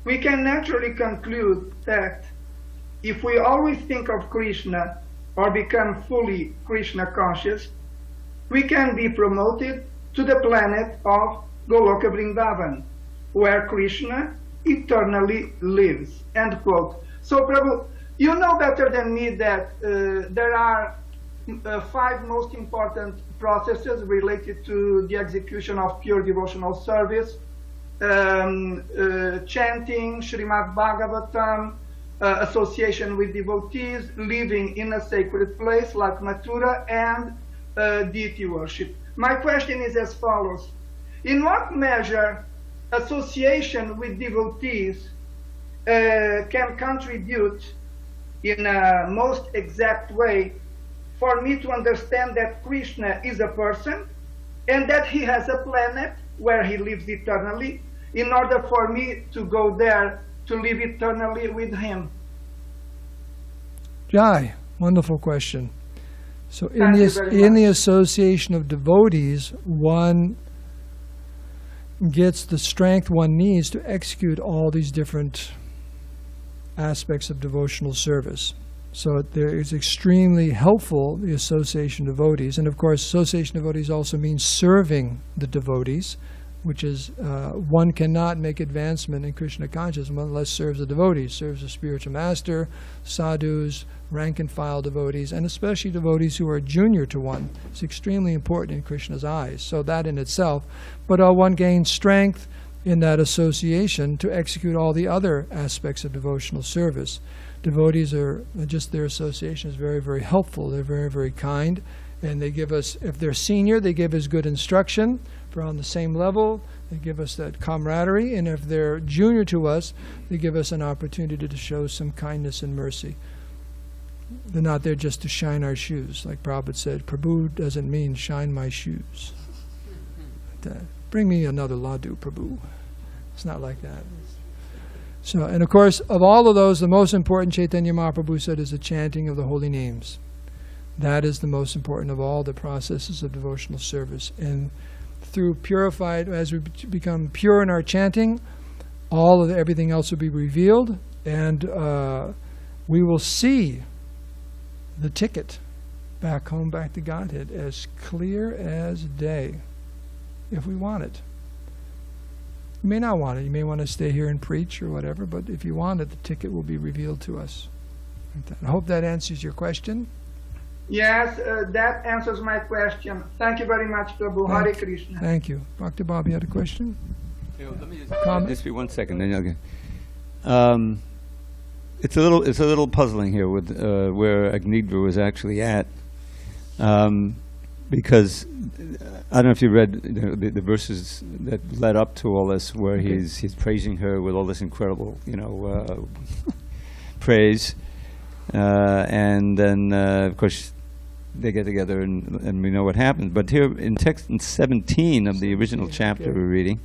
we can naturally conclude that if we always think of Krishna or become fully Krishna conscious, we can be promoted to the planet of Goloka Vrindavan, where Krishna eternally lives. End quote. So, Prabhu, you know better than me that there are 5 most important processes related to the execution of pure devotional service. Chanting, Srimad Bhagavatam, association with devotees, living in a sacred place like Mathura, and deity worship. My question is as follows. In what measure association with devotees can contribute in a most exact way for me to understand that Krishna is a person and that he has a planet where he lives eternally, in order for me to go there to live eternally with him? Jai, wonderful question. So in the association of devotees, one gets the strength one needs to execute all these different aspects of devotional service. So there is extremely helpful, the association of devotees. And of course, association of devotees also means serving the devotees, which is, one cannot make advancement in Krishna consciousness unless serves the devotees, serves the spiritual master, sadhus, rank and file devotees, and especially devotees who are junior to one. It's extremely important in Krishna's eyes. So that in itself, but one gains strength in that association to execute all the other aspects of devotional service. Devotees are, just their association is very, very helpful. They're very, very kind. And they give us, if they're senior, they give us good instruction. If we're on the same level, they give us that camaraderie. And if they're junior to us, they give us an opportunity to show some kindness and mercy. They're not there just to shine our shoes. Like Prabhupada said, Prabhu doesn't mean shine my shoes. Bring me another laddu, Prabhu. It's not like that. So, and of course, of all of those, the most important, Chaitanya Mahaprabhu said, is the chanting of the holy names. That is the most important of all the processes of devotional service. And through purified, as we become pure in our chanting, everything else will be revealed, and we will see the ticket back home, back to Godhead, as clear as day, if we want it. You may not want it. You may want to stay here and preach or whatever, but if you want it, the ticket will be revealed to us. I hope that answers your question. Yes, that answers my question. Thank you very much, Prabhu. Hare Krishna. Thank you. Dr. Bob, you had a question? Let me just be 1 second. Then okay. It's a little puzzling here with where Agnidra was actually at, because I don't know if you read the verses that led up to all this, where he's praising her with all this incredible, praise, and then of course they get together and we know what happens. But here in text 17 of the original chapter we're reading,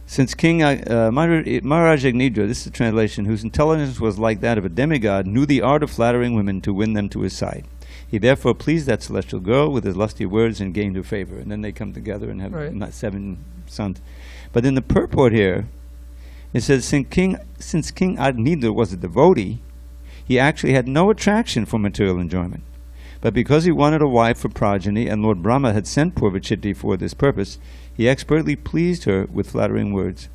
since King Maharaja Agnidra, this is the translation, whose intelligence was like that of a demigod, knew the art of flattering women to win them to his side. He therefore pleased that celestial girl with his lusty words and gained her favor. And then they come together and have 7 sons. But in the purport here, it says, since King Agnidra was a devotee, he actually had no attraction for material enjoyment. But because he wanted a wife for progeny, and Lord Brahma had sent Purvachiti for this purpose, he expertly pleased her with flattering words.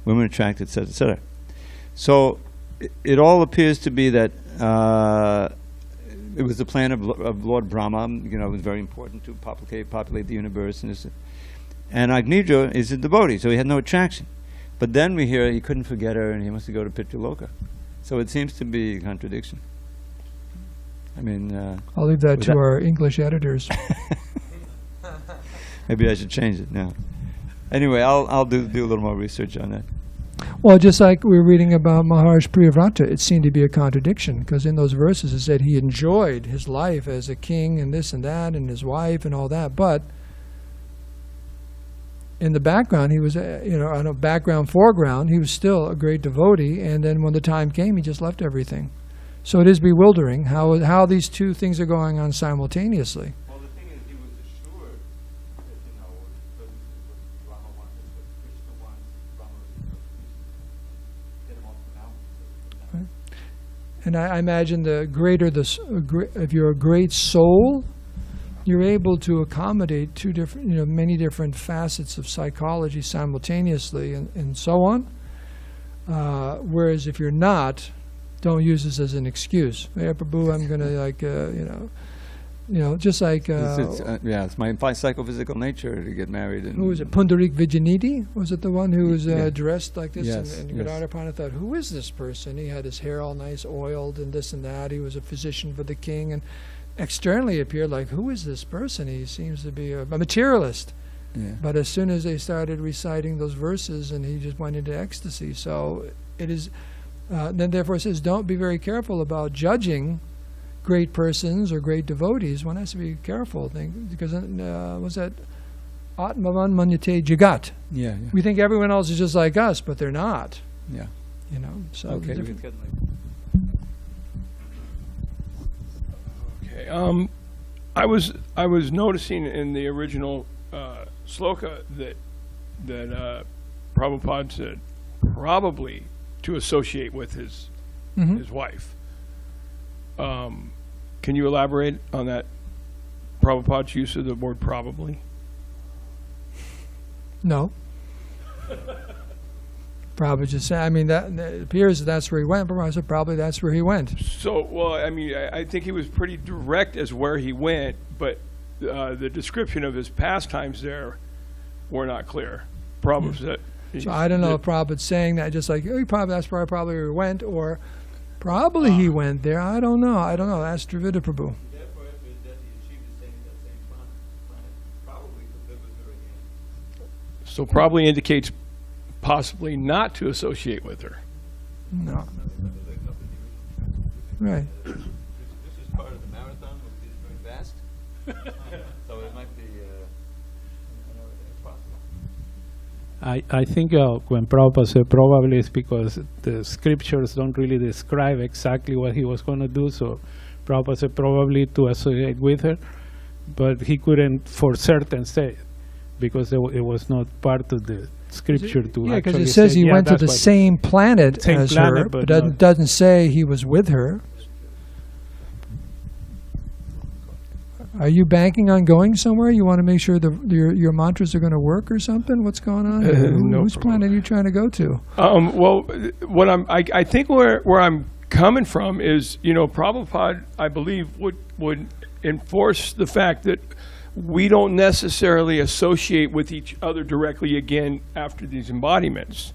Women attracted, etc., etc. So it all appears to be that it was the plan of Lord Brahma. It was very important to populate the universe. And Agnidra is a devotee, so he had no attraction. But then we hear he couldn't forget her and he wants to go to Pitraloka. So it seems to be a contradiction. I mean... I'll leave that to our English editors. Maybe I should change it now. Anyway, I'll do a little more research on that. Well, just like we were reading about Maharaj Priyavrata, it seemed to be a contradiction, because in those verses it said he enjoyed his life as a king and this and that and his wife and all that, but in the background he was, on a background, foreground, he was still a great devotee, and then when the time came, he just left everything. So it is bewildering how these two things are going on simultaneously. Well, the thing is, he was assured that, because Brahma wanted, but Krishna wants, Brahma was get him off the mountain. And I imagine the greater if you're a great soul, you're able to accommodate many different facets of psychology simultaneously, and so on. Whereas if you're not, don't use this as an excuse. Hey, Prabhu, I'm going to just like... it's my psychophysical nature to get married. And who was it? Pundarik Vijayanidhi? Was it the one who was dressed like this? Yes, and Gadadhar Pandita thought, who is this person? He had his hair all nice, oiled, and this and that. He was a physician for the king. And externally appeared like, who is this person? He seems to be a materialist. Yeah. But as soon as they started reciting those verses, and he just went into ecstasy. So it is... then therefore it says, don't be very careful about judging great persons or great devotees. One has to be careful, because what's that? Atmavan manyate jagat. Yeah. We think everyone else is just like us, but they're not. Yeah. So okay. Okay. I was noticing in the original sloka that Prabhupada said probably to associate with his wife. Can you elaborate on that Prabhupada's use of the word probably? No. Probably just say, I mean, that it appears that's where he went, but I said probably that's where he went. So, well, I mean, I think he was pretty direct as where he went, but the description of his pastimes there were not clear. Prabhupada said. So I don't know if Prabhupada's saying that just like, oh, that's probably where he went, or probably he went there. I don't know. Ask Dravida Prabhu. So probably indicates possibly not to associate with her. No. Right. This is part of the marathon, which is going fast. So it might be possible. I think when Prabhupada said probably it's because the scriptures don't really describe exactly what he was going to do, so Prabhupada said probably to associate with her, but he couldn't for certain say it because it was not part of the scripture to Yeah, because actually it says say, he yeah, went to that's the what same planet Same as planet, her, but but not- doesn't say he was with her. Are you banking on going somewhere? You want to make sure your mantras are going to work or something? What's going on here? No Whose problem. planet are you trying to go to? Well, what I think where I'm coming from is, Prabhupada, I believe, would enforce the fact that we don't necessarily associate with each other directly again after these embodiments.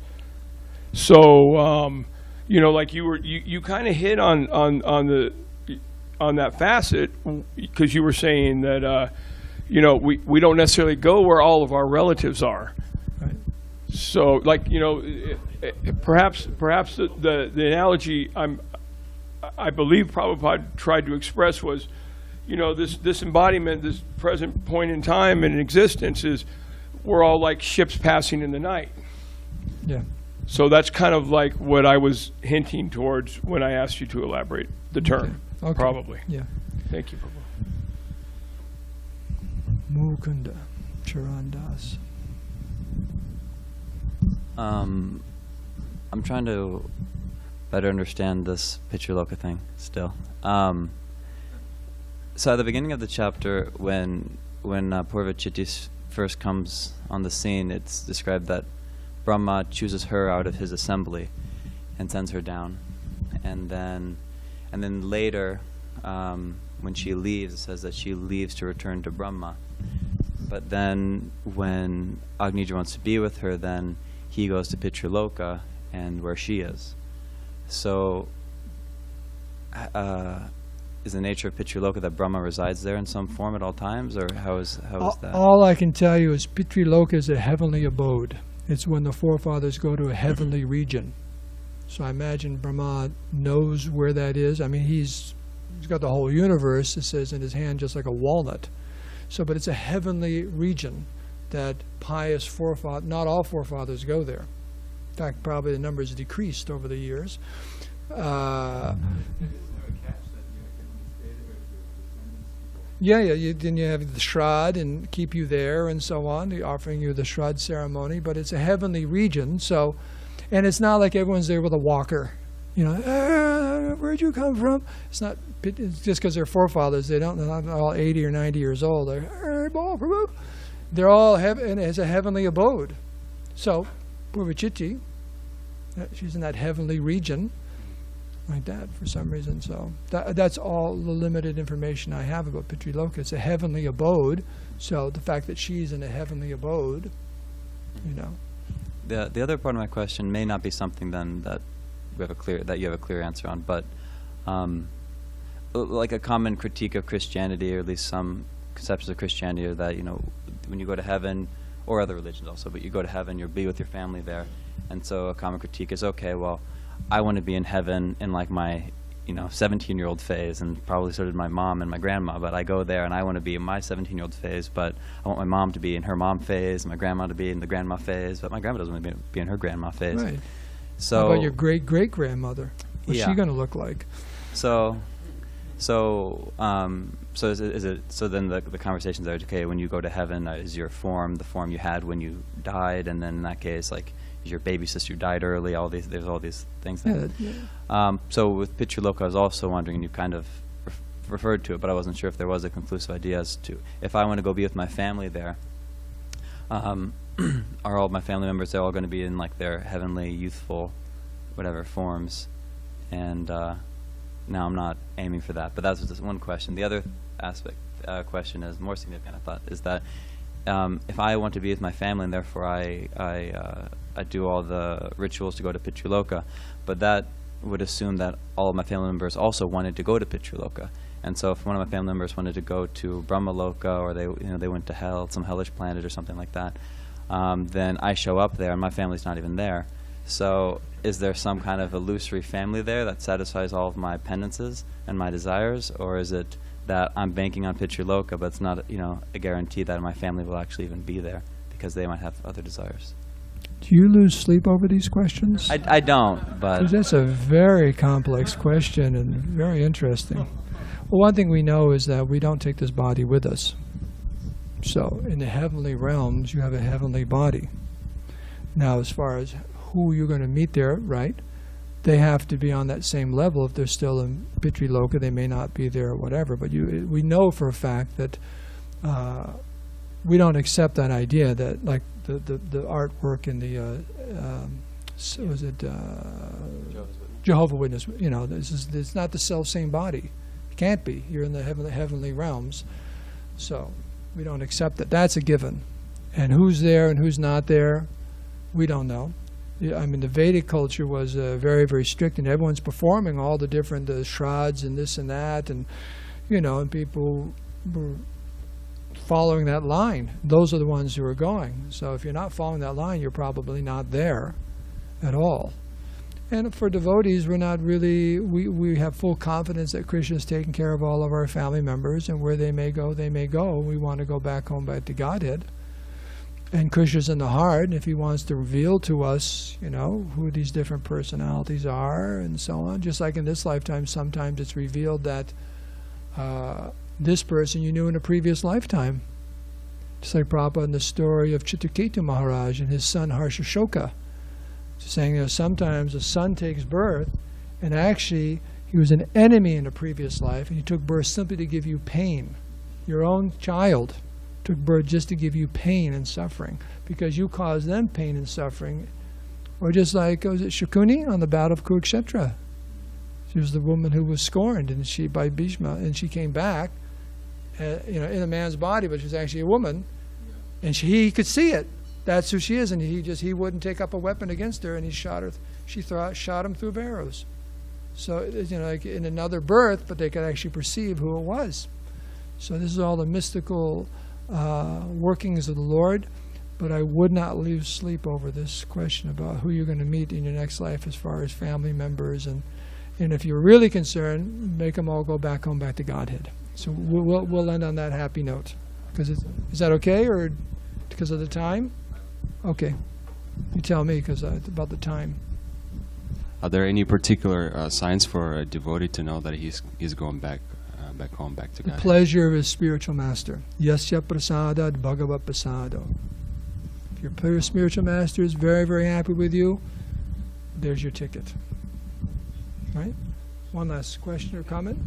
So, like you kind of hit on that facet because you were saying that, we don't necessarily go where all of our relatives are. Right. So, perhaps the analogy I believe Prabhupada tried to express was, this embodiment, this present point in time and in existence is, we're all like ships passing in the night. Yeah. So that's kind of like what I was hinting towards when I asked you to elaborate the term, Okay. probably. Yeah. Thank you, Prabhu. Mukunda Charandas. I'm trying to better understand this Pitraloka thing still. So at the beginning of the chapter, when Purvachitti first comes on the scene, it's described that Brahma chooses her out of his assembly and sends her down, and then later, when she leaves, it says that she leaves to return to Brahma. But then when Agnija wants to be with her, then he goes to Pitraloka and where she is. So is the nature of Pitraloka that Brahma resides there in some form at all times, or how is that? All I can tell you is Pitriloka is a heavenly abode. It's when the forefathers go to a heavenly region. So I imagine Brahma knows where that is. I mean, he's got the whole universe, it says, in his hand just like a walnut. So, but it's a heavenly region that pious forefathers, not all forefathers go there. In fact, probably the number has decreased over the years. Then you have the Shraddha and keep you there and so on, offering you the Shraddha ceremony, but it's a heavenly region, so, and it's not like everyone's there with a walker, where'd you come from? It's just because they're forefathers, they're not all 80 or 90 years old, they're all and it's a heavenly abode. So, Purvachitti, she's in that heavenly region, like that for some reason. So that's all the limited information I have about Pitriloka. It's a heavenly abode. So the fact that she's in a heavenly abode, The other part of my question may not be something then that you have a clear answer on, but like a common critique of Christianity, or at least some conceptions of Christianity, are that when you go to heaven, or other religions also, but you go to heaven, you'll be with your family there, and so a common critique is, okay, well, I want to be in heaven in like my 17-year-old phase, and probably so did my mom and my grandma, but I go there and I want to be in my 17-year-old phase, but I want my mom to be in her mom phase, and my grandma to be in the grandma phase, but my grandma doesn't want to be in her grandma phase. right. So How about your great-great-grandmother? What's she going to look like? So is it so then the conversations are, okay, when you go to heaven, is your form the form you had when you died, and then in that case, like, your baby sister died early. There's all these things. Yeah, So with Pitraloka, I was also wondering, and you kind of referred to it, but I wasn't sure if there was a conclusive idea as to if I want to go be with my family there. Are all my family members, they're all going to be in like their heavenly, youthful, whatever forms? And now I'm not aiming for that, but that's just one question. The other question is more significant, I thought, is that if I want to be with my family and therefore I do all the rituals to go to Pitraloka, but that would assume that all of my family members also wanted to go to Pitraloka. And so if one of my family members wanted to go to Brahmaloka, or they went to hell, some hellish planet or something like that, then I show up there and my family's not even there. So is there some kind of illusory family there that satisfies all of my penances and my desires, or is it that I'm banking on Pitraloka, but it's not a guarantee that my family will actually even be there because they might have other desires? Do you lose sleep over these questions? I don't, but 'Cause that's a very complex question and very interesting. Well, one thing we know is that we don't take this body with us. So in the heavenly realms, you have a heavenly body. Now, as far as who you're going to meet there, right, they have to be on that same level. If they're still in Pitraloka, they may not be there or whatever. But we know for a fact that we don't accept that idea that, like, the artwork in the Jehovah's Witness, it's not the self-same body. It can't be. You're in the heavenly realms. So we don't accept that. That's a given. And who's there and who's not there, we don't know. I mean, the Vedic culture was very, very strict, and everyone's performing all the different shrauds and this and that, and and people were following that line. Those are the ones who are going. So if you're not following that line, you're probably not there at all. And for devotees, we're not really, we have full confidence that Krishna is taking care of all of our family members, and where they may go, they may go. We want to go back home back to Godhead. And Krishna's in the heart, and if he wants to reveal to us, who these different personalities are and so on, just like in this lifetime, sometimes it's revealed that this person you knew in a previous lifetime. Just like Prabhupada in the story of Chitraketu Maharaj and his son Harshashoka, saying sometimes a son takes birth, and actually he was an enemy in a previous life, and he took birth simply to give you pain. Your own child took birth just to give you pain and suffering, because you caused them pain and suffering. Or just like, was it Shakuni on the battle of Kurukshetra? She was the woman who was scorned, and by Bhishma, and she came back, in a man's body, but she was actually a woman, and he could see it. That's who she is, and he wouldn't take up a weapon against her, and he shot her. Shot him through arrows. So like in another birth, but they could actually perceive who it was. So this is all the mystical workings of the Lord. But I would not lose sleep over this question about who you're going to meet in your next life, as far as family members, and if you're really concerned, make them all go back home, back to Godhead. So we'll end on that happy note. Is that okay, or because of the time? Okay, you tell me, because about the time. Are there any particular signs for a devotee to know that he's going back home, back to God? The pleasure of his spiritual master. Yasya prasada bhagavat prasado. If your spiritual master is very, very happy with you, there's your ticket. Right? One last question or comment?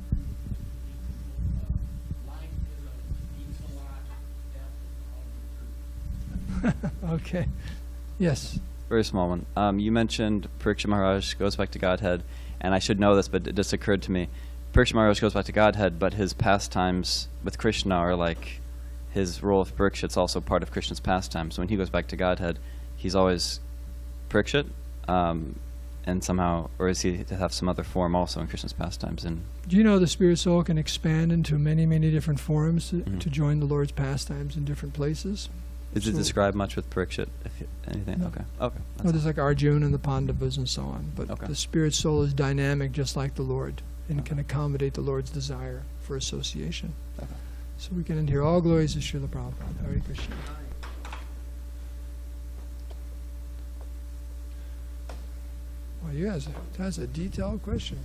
Okay. Yes. very small one. You mentioned Parikshit Maharaj goes back to Godhead, and I should know this, but it just occurred to me. Parikshit Maharaj goes back to Godhead, but his pastimes with Krishna are like his role of Parikshit's also part of Krishna's pastimes. So when he goes back to Godhead, he's always Parikshit, and somehow, or is he to have some other form also in Krishna's pastimes? And do you know the spirit soul can expand into many, many different forms to join the Lord's pastimes in different places? Is it described much with Parikshit? Anything? No. Okay. That's Well, there's like Arjuna and the Pandavas and so on. But Okay. the spirit soul is dynamic just like the Lord and can accommodate the Lord's desire for association. Okay. So we can end here. All glories to Srila Prabhupada. Hare Krishna. Well, that's a detailed question.